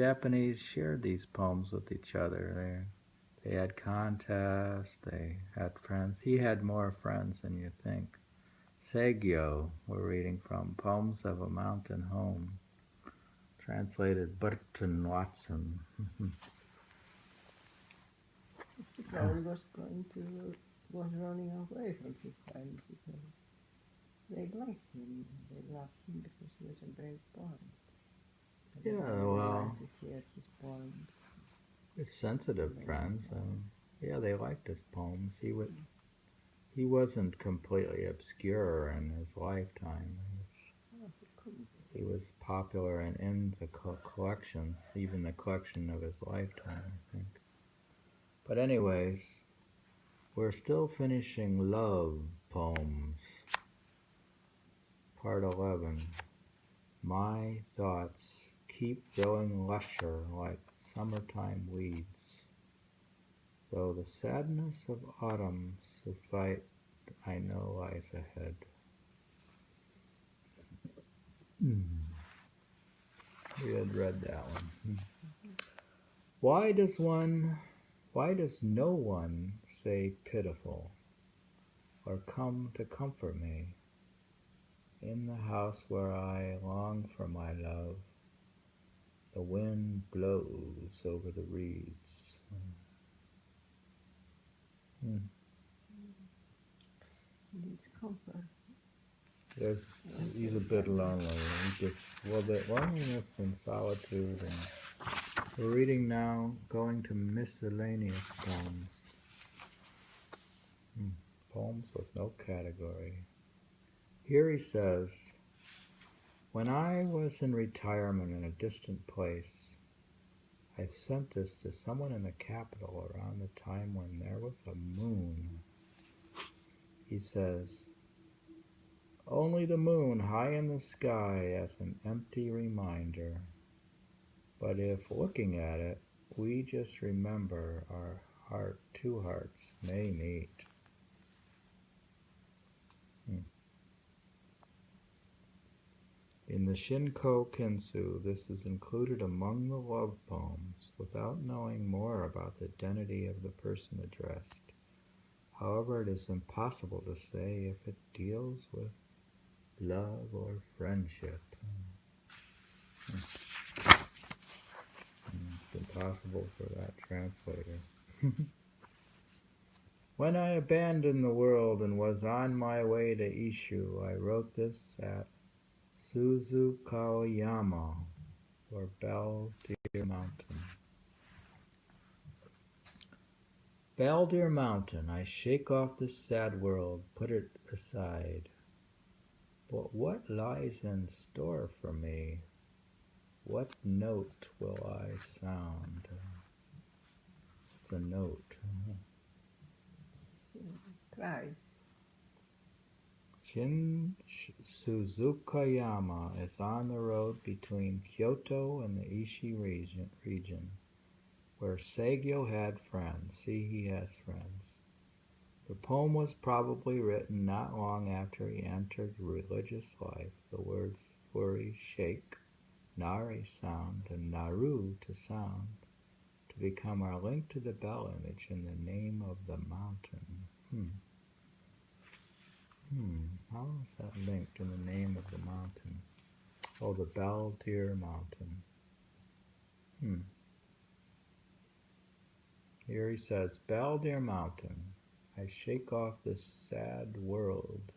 Japanese shared these poems with each other. They had contests, they had friends. He had more friends than you think. Saigyo, we're reading from Poems of a Mountain Home, translated Burton Watson. Paul was running away from his friends because they liked him. They loved him because he was a brave boy. They wanted to hear his poems. His sensitive friends, they liked his poems. He wasn't completely obscure in his lifetime. He was popular and in the collections, even the collection of his lifetime, I think. But anyways, we're still finishing love poems. Part 11. My thoughts keep growing lusher like summertime weeds. Though the sadness of autumn's the fight I know lies ahead. We had read that one. Why does no one say pitiful or come to comfort me? In the house where I long for my love, the wind blows over the reeds. Needs comfort. He's a bit lonely. He gets a little bit loneliness and solitude. And we're reading now, going to miscellaneous poems. Poems with no category. Here he says, when I was in retirement in a distant place, I sent this to someone in the capital around the time when there was a moon. He says, only the moon high in the sky as an empty reminder. But if looking at it, we just remember our two hearts may meet. In the Shinko Kinsu, this is included among the love poems without knowing more about the identity of the person addressed. However, it is impossible to say if it deals with love or friendship. It's impossible for that translator. When I abandoned the world and was on my way to Ishu, I wrote this at Suzukaoyama, or Baldir Mountain. Baldir Mountain, I shake off this sad world, put it aside. But what lies in store for me? What note will I sound? It's a note. Cries. Shin Suzukayama is on the road between Kyoto and the Ishi region, where Saigyo had friends. See, he has friends. The poem was probably written not long after he entered religious life. The words furi, shake, nari, sound, and naru, to sound, to become our link to the bell image in the name of the mountain. How is that linked in the name of the mountain? Oh, the Baldir Mountain. Here he says, Baldir Mountain, I shake off this sad world.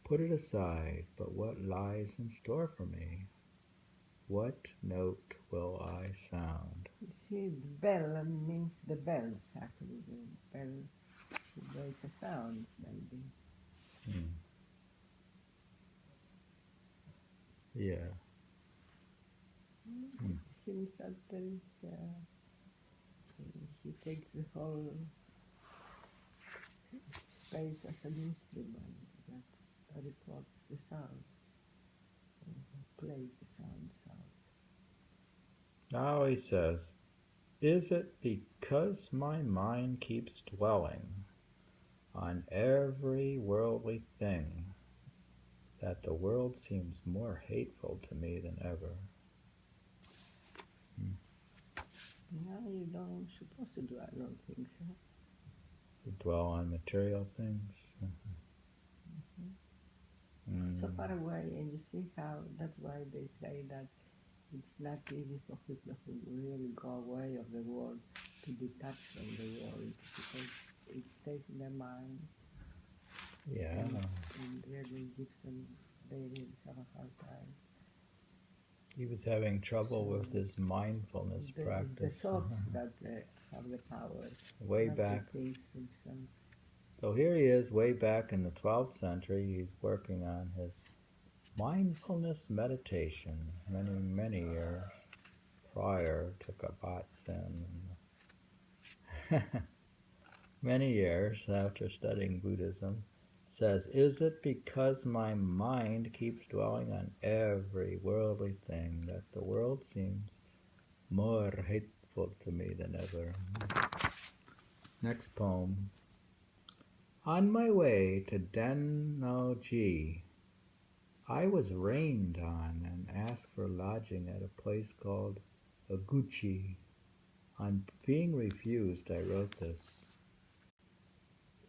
Put it aside, but what lies in store for me? What note will I sound? You see, bell means the bells, actually. The bell makes a sound, maybe. Yeah. Himself, he takes the whole space as an instrument that records the sound, plays the sounds out. Now he says, is it because my mind keeps dwelling on every worldly thing that the world seems more hateful to me than ever? don't supposed to do, I don't think so. To dwell on material things. So far away, and you see how, that's why they say that it's not easy for people who really go away of the world to detach from the world, because it stays in their mind. Yeah. And really gives them, they really have a hard time. He was having trouble with his mindfulness practice. The thoughts that have the power. Way not back. The things themselves. So here he is, way back in the 12th century. He's working on his mindfulness meditation many years prior to Kabat-Zinn. Many years after studying Buddhism, says, is it because my mind keeps dwelling on every worldly thing that the world seems more hateful to me than ever? Next poem. On my way to Den-no-ji, I was rained on and asked for lodging at a place called Oguchi. On being refused, I wrote this.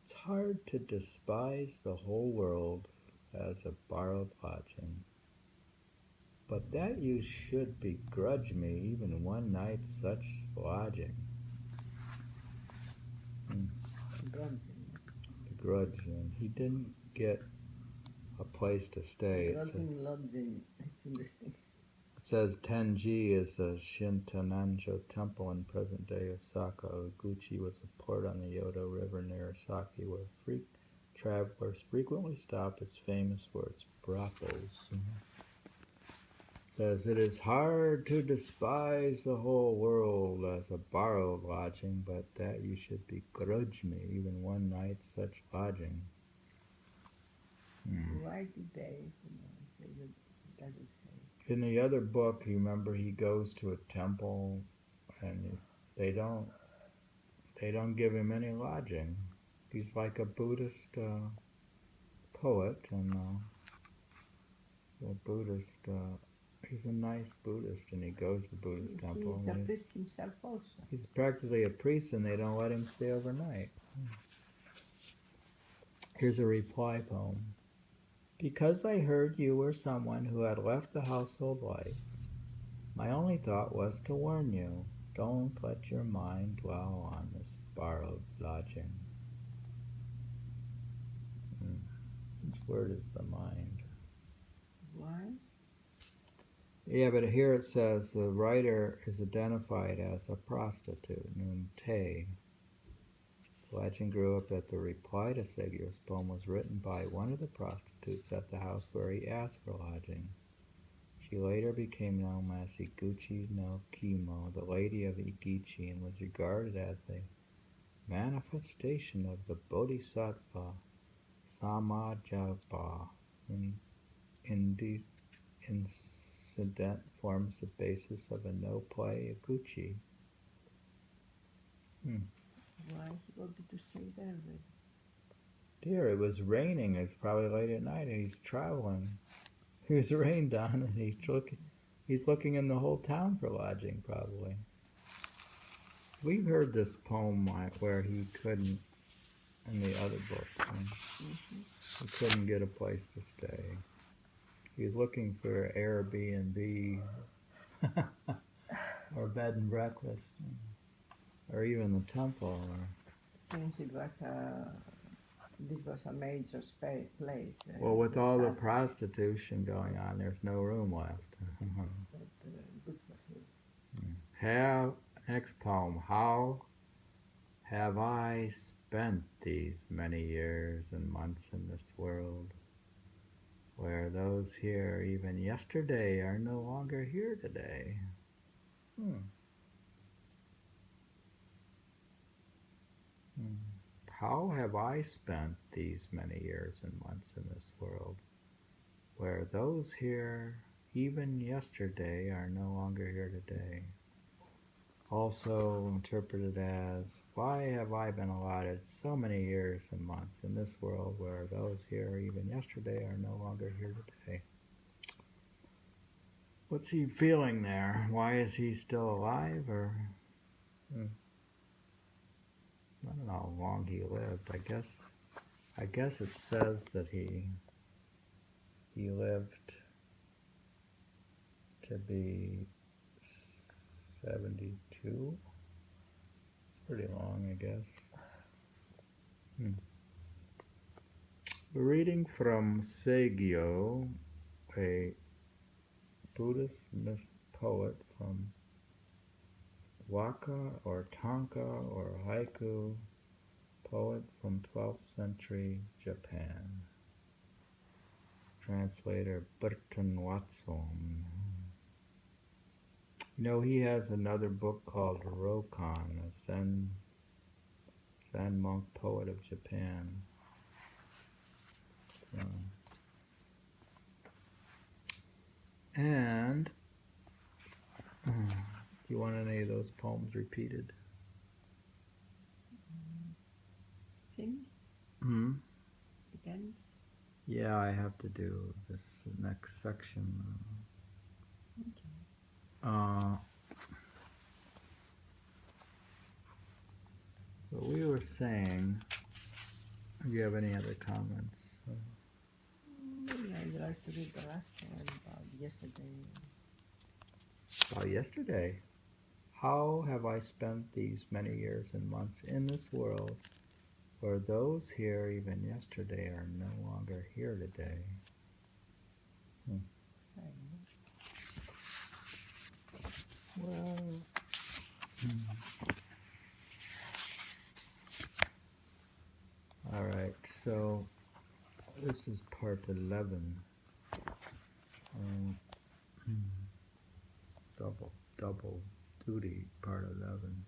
It's hard to despise the whole world as a borrowed lodging, but that you should begrudge me even one night's such lodging. Begrudging. He didn't get a place to stay. Lodging. It's interesting. It says Tenji is a Shinto-nanjo temple in present-day Osaka. Oguchi was a port on the Yodo River near Osaka where travelers frequently stop. It's famous for its brothels. It says, it is hard to despise the whole world as a borrowed lodging, but that you should begrudge me even one night's such lodging. Why did they? It doesn't say. In the other book, you remember he goes to a temple and they don't give him any lodging. He's like a Buddhist poet and a Buddhist. He's a nice Buddhist, and he goes to the Buddhist temple. He's a priest himself also. He's practically a priest, and they don't let him stay overnight. Here's a reply poem. Because I heard you were someone who had left the household life, my only thought was to warn you, don't let your mind dwell on this borrowed lodging. Which word is the mind? Why? Yeah, but here it says the writer is identified as a prostitute, named Te. The legend grew up that the reply to Saigyo's poem was written by one of the prostitutes at the house where he asked for lodging. She later became known as Iguchi no Kimo, the Lady of Igichi, and was regarded as a manifestation of the Bodhisattva Samajjapa. Incident forms the basis of a no-play Iguchi. Why he wanted to stay there? Dear, it was raining. It's probably late at night, and he's traveling. He was rained on, and he's looking in the whole town for lodging, probably. We've heard this poem where he couldn't, in the other books, he couldn't get a place to stay. He was looking for Airbnb or bed and breakfast, or even the temple. Since this was a major place. Well, with all the prostitution going on, there's no room left. Next poem. How have I spent these many years and months in this world, where those here even yesterday are no longer here today? How have I spent these many years and months in this world, where those here even yesterday are no longer here today? Also interpreted as, why have I been allotted so many years and months in this world where those here even yesterday are no longer here today? What's he feeling there? Why is he still alive, or I don't know how long he lived. I guess it says that he lived to be 72. It's pretty long, I guess. We're reading from Saigyo, a Buddhist poet from Waka or Tanka or haiku poet from 12th century Japan. Translator Burton Watson. You know, he has another book called Rokan, a Zen monk poet of Japan. So, and do you want any of those poems repeated? Please? Again? Yeah, I have to do this next section. Okay. So we were saying, do you have any other comments? Maybe I'd like to read the last one about yesterday. About yesterday. How have I spent these many years and months in this world, where those here even yesterday are no longer here today? Well, all right, so this is part 11. Double duty, part 11.